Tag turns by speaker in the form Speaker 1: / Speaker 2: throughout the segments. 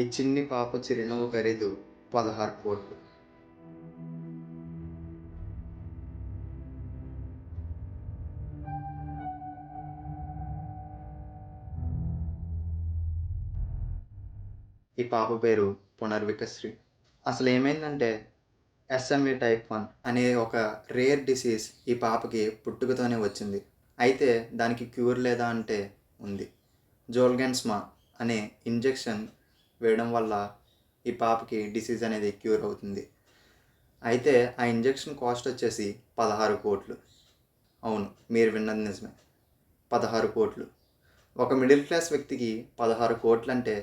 Speaker 1: ఈ చిన్ని పాప చిరునవ్వు ఖరీదు 16,00,00,000. ఈ పాప పేరు పునర్వికశ్రీ. అసలేమైందంటే ఎస్ఎంఈ టైప్ 1 అనే ఒక రేర్ డిసీజ్ ఈ పాపకి పుట్టుకతోనే వచ్చింది. అయితే దానికి క్యూర్ లేదా అంటే ఉంది. జోల్గెన్స్మా అనే ఇంజెక్షన్ వేయడం వల్ల ఈ పాపకి డిసీజ్ అనేది క్యూర్ అవుతుంది. అయితే ఆ ఇంజెక్షన్ కాస్ట్ వచ్చేసి 16,00,00,000. అవును, మీరు విన్నది నిజమే. 16,00,00,000. ఒక మిడిల్ క్లాస్ వ్యక్తికి 16,00,00,000 అంటే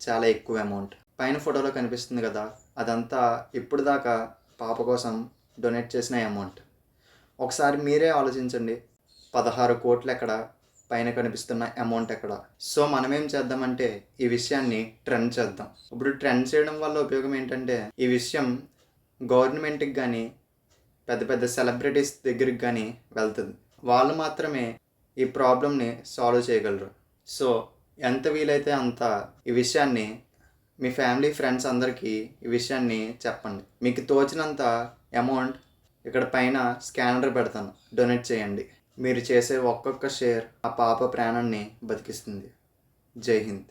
Speaker 1: చాలా ఎక్కువ అమౌంట్. పైన ఫోటోలో కనిపిస్తుంది కదా, అదంతా ఇప్పుడు దాకా పాప కోసం డొనేట్ చేసిన అమౌంట్. ఒకసారి మీరే ఆలోచించండి, 16,00,00,000 ఎక్కడ, పైన కనిపిస్తున్న అమౌంట్ ఎక్కడ? సో మనమేం చేద్దామంటే ఈ విషయాన్ని ట్రెండ్ చేద్దాం. ఇప్పుడు ట్రెండ్ చేయడం వల్ల ఉపయోగం ఏంటంటే ఈ విషయం గవర్నమెంట్కి కానీ పెద్ద పెద్ద సెలబ్రిటీస్ దగ్గరికి కానీ వెళ్తుంది. వాళ్ళు మాత్రమే ఈ ప్రాబ్లమ్ని సాల్వ్ చేయగలరు. సో ఎంత వీలైతే అంత ఈ విషయాన్ని మీ ఫ్యామిలీ ఫ్రెండ్స్ అందరికీ ఈ విషయాన్ని చెప్పండి. మీకు తోచినంత అమౌంట్ ఇక్కడ పైన స్కానర్ పెడతాను, డొనేట్ చేయండి. మీరు చేసే ఒక్కొక్క షేర్ ఆ పాప ప్రాణాన్ని బతికిస్తుంది. జై హింద్.